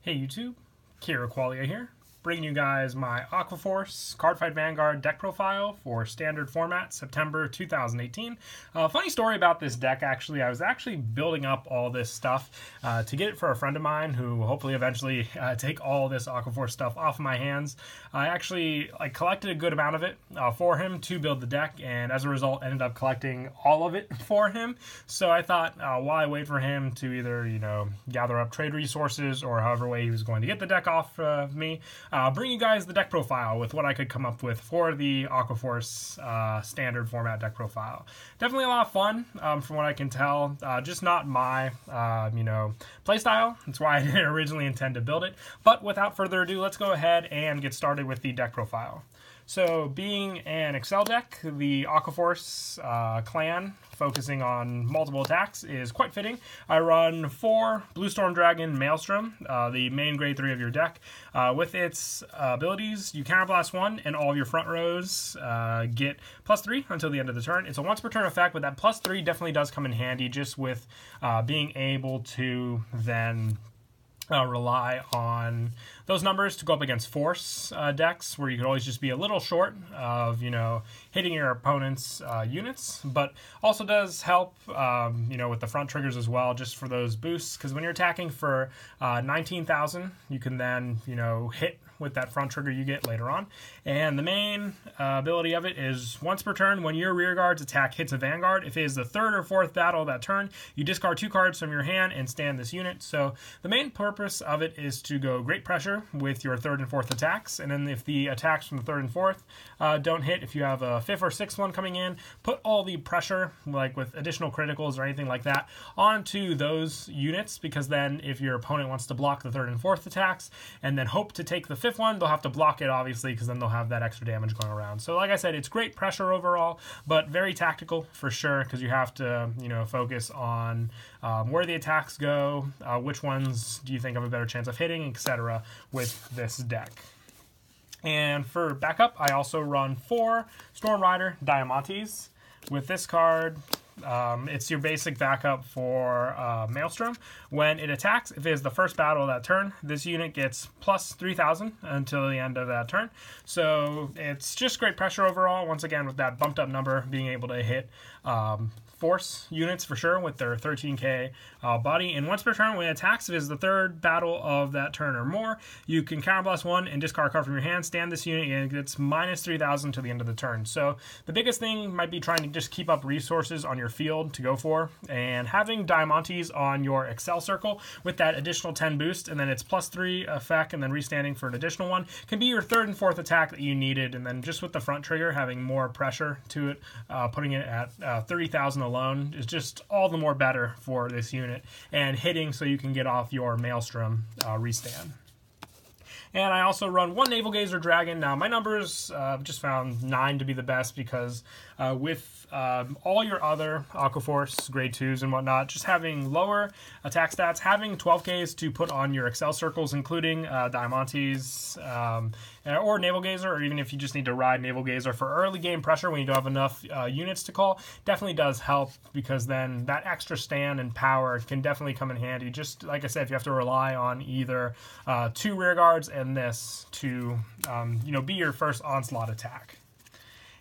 Hey YouTube, Kira Qualia here, bringing you guys my Aqua Cardfight Vanguard deck profile for standard format, September 2018. Funny story about this deck, actually. I was actually building up all this stuff to get it for a friend of mine who will hopefully eventually take all this Aqua stuff off of my hands. I actually collected a good amount of it for him to build the deck, and as a result ended up collecting all of it for him. So I thought, why wait for him to either, gather up trade resources or however way he was going to get the deck off of me, bring you guys the deck profile with what I could come up with for the Aqua standard format deck profile. Definitely a lot of fun, from what I can tell. Just not my, playstyle. That's why I didn't originally intend to build it. But without further ado, let's go ahead and get started with the deck profile. So, being an Excel deck, the Aqua clan, focusing on multiple attacks, is quite fitting. I run 4 Blue Storm Dragon Maelstrom, the main grade 3 of your deck. With its abilities, you counterblast 1, and all of your front rows get +3 until the end of the turn. It's a once per turn effect, but that +3 definitely does come in handy just with being able to then rely on those numbers to go up against force decks, where you could always just be a little short of, hitting your opponent's units, but also does help, with the front triggers as well, just for those boosts, because when you're attacking for 19,000, you can then, hit with that front trigger you get later on. And the main ability of it is once per turn, when your rearguard's attack hits a vanguard, if it is the 3rd or 4th battle of that turn, you discard 2 cards from your hand and stand this unit. So the main purpose of it is to go great pressure with your 3rd and 4th attacks, and then if the attacks from the 3rd and 4th don't hit, if you have a 5th or 6th one coming in, put all the pressure, like with additional criticals or anything like that, onto those units, because then if your opponent wants to block the 3rd and 4th attacks and then hope to take the 5th one, they'll have to block it, obviously, because then they'll have that extra damage going around. So like I said, it's great pressure overall, but very tactical for sure, because you have to, focus on where the attacks go, which ones do you think have a better chance of hitting, etc. with this deck. And for backup, I also run 4 Storm Rider Diamantes. With this card, it's your basic backup for Maelstrom. When it attacks, if it is the first battle of that turn, this unit gets +3,000 until the end of that turn. So it's just great pressure overall, once again, with that bumped up number, being able to hit force units for sure with their 13k body. And once per turn, when it attacks, if it is the 3rd battle of that turn or more, you can counterblast 1 and discard a card from your hand, stand this unit, and it gets -3,000 to the end of the turn. So the biggest thing might be trying to just keep up resources on your field to go for, and having Diamantes on your Excel circle with that additional 10 boost, and then it's +3 effect, and then restanding for an additional 1, can be your 3rd and 4th attack that you needed. And then just with the front trigger, having more pressure to it, putting it at 30,000 alone is just all the more better for this unit, and hitting so you can get off your Maelstrom restand. And I also run 1 Navel Gazer Dragon. Now, my numbers just found 9 to be the best, because with all your other Aqua grade 2s and whatnot, just having lower attack stats, having 12Ks to put on your Excel circles, including Diamantes or Navel Gazer, or even if you just need to ride Navel Gazer for early game pressure when you don't have enough units to call, definitely does help, because then that extra stand and power can definitely come in handy. Just like I said, if you have to rely on either 2 rear guards and this to, be your first onslaught attack.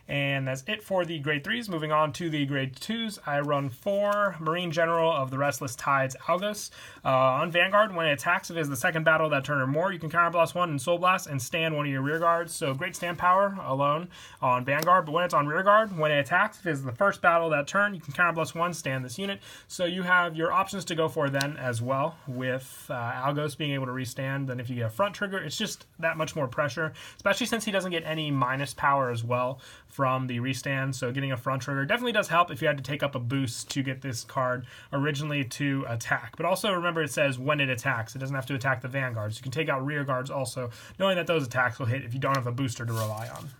And that's it for the grade 3s. Moving on to the grade 2s, I run 4 Marine General of the Restless Tides Algos. On Vanguard, when it attacks, if it is the 2nd battle of that turn or more, you can counterblast 1 and Soul Blast and stand one of your rear guards. So great stand power alone on Vanguard. But when it's on rear guard, when it attacks, if it is the 1st battle of that turn, you can counterblast 1, stand this unit. So you have your options to go for then as well, with Algos being able to restand. Then if you get a front trigger, it's just that much more pressure, especially since he doesn't get any minus power as well from the restand. So getting a front trigger definitely does help if you had to take up a boost to get this card originally to attack. But also remember, it says when it attacks. It doesn't have to attack the vanguards. You can take out rear guards also, knowing that those attacks will hit if you don't have a booster to rely on.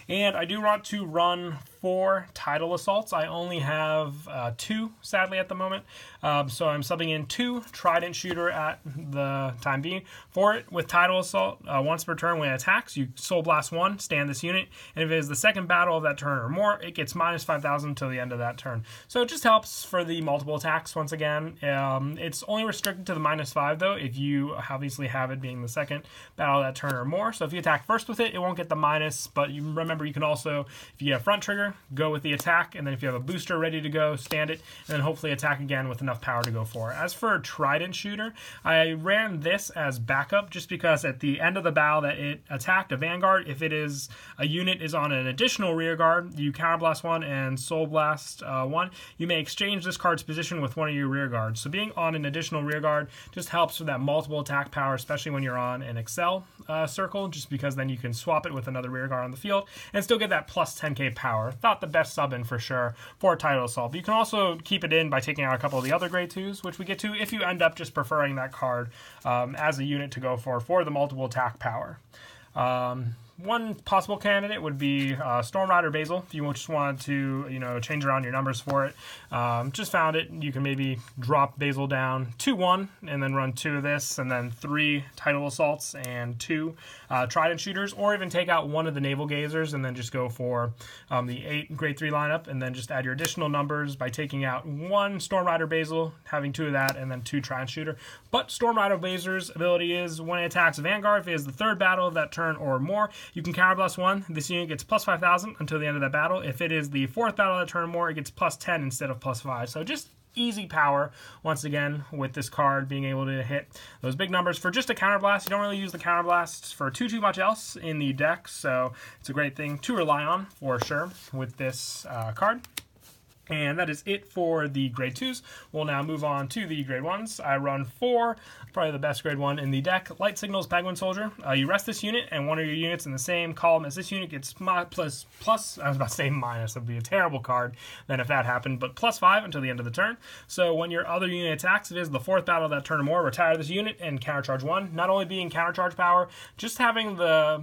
And I do want to run 4 Tidal Assaults. I only have 2, sadly, at the moment. So I'm subbing in 2 Trident Shooter at the time being. For it, with Tidal Assault, once per turn when it attacks, you Soul Blast 1, stand this unit, and if it is the second battle of that turn or more, it gets minus 5,000 until the end of that turn. So it just helps for the multiple attacks once again. It's only restricted to the minus 5, though, if you obviously have it being the second battle of that turn or more. So if you attack first with it, it won't get the minus, but you remember you can also, if you have front trigger, go with the attack, and then if you have a booster ready to go, stand it, and then hopefully attack again with enough power to go for it. As for Trident Shooter, I ran this as backup just because at the end of the battle that it attacked a Vanguard, if it is a unit is on an additional rear guard, you Counterblast 1 and Soul Blast 1, you may exchange this card's position with one of your rear guards. So being on an additional rear guard just helps with that multiple attack power, especially when you're on an Excel circle, just because then you can swap it with another rear guard on the field and still get that plus 10k power. Thought the best sub in for sure for Tidal Assault. But you can also keep it in by taking out a couple of the other grade 2s, which we get to if you end up just preferring that card as a unit to go for the multiple attack power. One possible candidate would be Storm Rider Basil, if you just wanted to, change around your numbers for it. Just found it. You can maybe drop Basil down 2-1 and then run 2 of this, and then 3 Tidal Assaults and 2 Trident Shooters, or even take out 1 of the Naval Gazers and then just go for the 8 Grade 3 lineup, and then just add your additional numbers by taking out 1 Storm Rider Basil, having 2 of that, and then 2 Trident Shooter. But Storm Rider Basil's ability is when it attacks a Vanguard, if it is the third battle of that turn or more, you can Counterblast 1. This unit gets plus 5,000 until the end of that battle. If it is the fourth battle of that turn or more, it gets plus 10 instead of plus 5. So just easy power, once again, with this card being able to hit those big numbers for just a Counterblast. You don't really use the Counterblast for too much else in the deck, so it's a great thing to rely on for sure with this card. And that is it for the grade 2s. We'll now move on to the grade 1s. I run 4, probably the best grade 1 in the deck. Light Signals Penguin Soldier. You rest this unit, and one of your units in the same column as this unit gets plus, I was about to say minus, that would be a terrible card then if that happened, but plus 5 until the end of the turn. So when your other unit attacks, it is the fourth battle of that turn or more, retire this unit and countercharge 1. Not only being countercharge power, just having the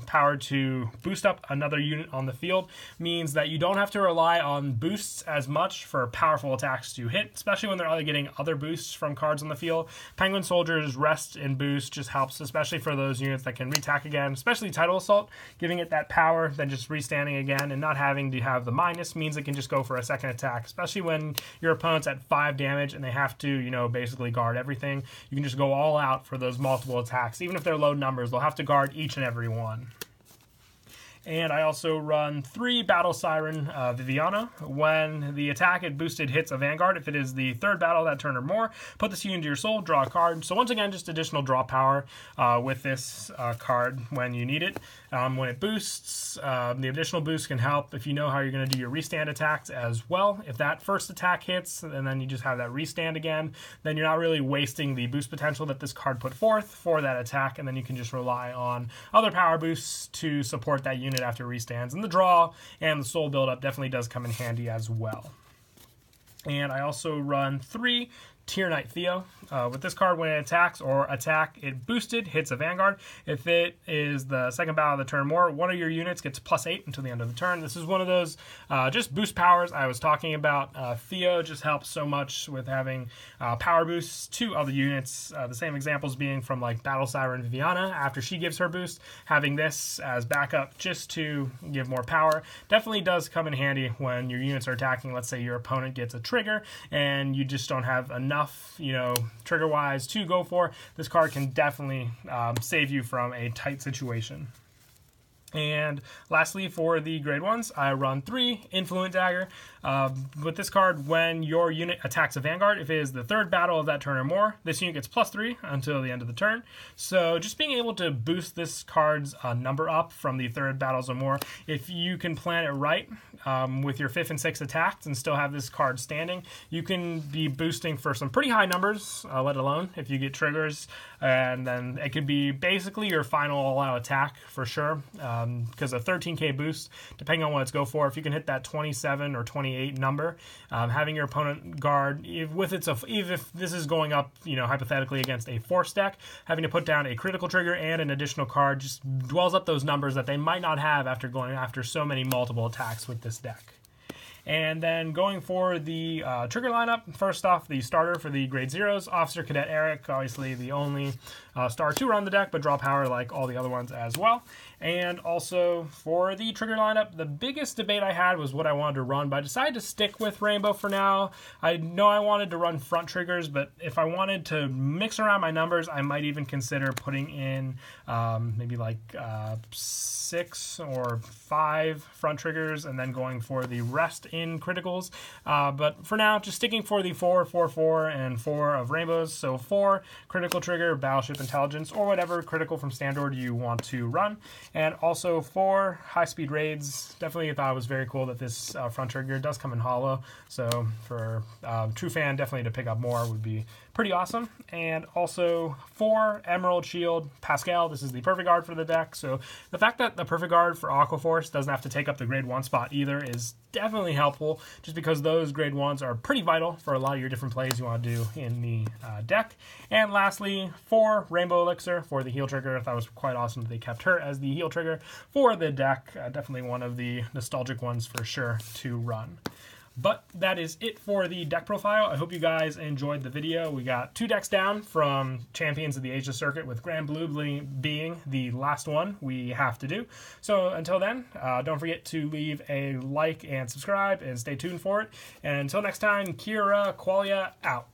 power to boost up another unit on the field means that you don't have to rely on boosts as much for powerful attacks to hit, especially when they're either getting other boosts from cards on the field. Penguin Soldier's rest and boost just helps, especially for those units that can re-attack again, especially Tidal Assault. Giving it that power, then just restanding again and not having to have the minus means it can just go for a second attack, especially when your opponent's at 5 damage and they have to, basically guard everything. You can just go all out for those multiple attacks. Even if they're low numbers, they'll have to guard each and every one. And I also run 3 Battle Siren Viviana. When the attack it boosted hits a Vanguard, if it is the third battle that turn or more, put this unit into your soul, draw a card. So once again, just additional draw power with this card when you need it. When it boosts, the additional boost can help if you know how you're going to do your restand attacks as well. If that first attack hits, and then you just have that restand again, then you're not really wasting the boost potential that this card put forth for that attack, and then you can just rely on other power boosts to support that unit after restands. And the draw and the soul buildup definitely does come in handy as well. And I also run 3 Tier Knight Theo. With this card, when it attacks or it boosted, hits a Vanguard. If it is the second battle of the turn more, one of your units gets plus 8 until the end of the turn. This is one of those just boost powers I was talking about. Theo just helps so much with having power boosts to other units. The same examples being from like Battle Siren Viviana. After she gives her boost, having this as backup just to give more power definitely does come in handy when your units are attacking. Let's say your opponent gets a trigger and you just don't have enough, trigger-wise to go for. This card can definitely save you from a tight situation. And lastly, for the grade 1s, I run 3 Influent Dagger. With this card, when your unit attacks a Vanguard, if it is the third battle of that turn or more, this unit gets plus 3 until the end of the turn. So just being able to boost this card's number up from the third battles or more, if you can plan it right with your 5th and 6th attacks and still have this card standing, you can be boosting for some pretty high numbers, let alone if you get triggers, and then it could be basically your final all-out attack for sure. because a 13k boost, depending on what it's go for, if you can hit that 27 or 28 number, having your opponent guard, even if this is going up, hypothetically against a force deck, having to put down a critical trigger and an additional card just dwells up those numbers that they might not have after going after so many multiple attacks with this deck. And then going for the trigger lineup, first off, the starter for the grade 0s, Officer Cadet Eric, obviously the only star 2 on the deck, but draw power like all the other ones as well. And also for the trigger lineup, the biggest debate I had was what I wanted to run, but I decided to stick with Rainbow for now. I know I wanted to run front triggers, but if I wanted to mix around my numbers, I might even consider putting in maybe like 6 or 5 front triggers and then going for the rest in criticals. But for now, just sticking for the 4, 4, 4, and 4 of Rainbows. So 4 critical trigger, Battleship Intelligence, or whatever critical from standard you want to run. And also 4 high-speed raids. Definitely thought it was very cool that this front trigger does come in hollow. So for true fan, definitely to pick up more would be pretty awesome. And also 4 Emerald Shield Pascal. This is the perfect guard for the deck. So the fact that the perfect guard for Aqua Force doesn't have to take up the grade 1 spot either is definitely helpful, just because those grade 1s are pretty vital for a lot of your different plays you want to do in the deck. And lastly, 4 Rainbow Elixir for the heal trigger. I thought it was quite awesome that they kept her as the heal trigger for the deck. Definitely one of the nostalgic ones for sure to run. But that is it for the deck profile. I hope you guys enjoyed the video. We got 2 decks down from Champions of the Asia Circuit, with Grand Blue being the last one we have to do. So until then, don't forget to leave a like and subscribe and stay tuned for it. And until next time, Kira Qualia out.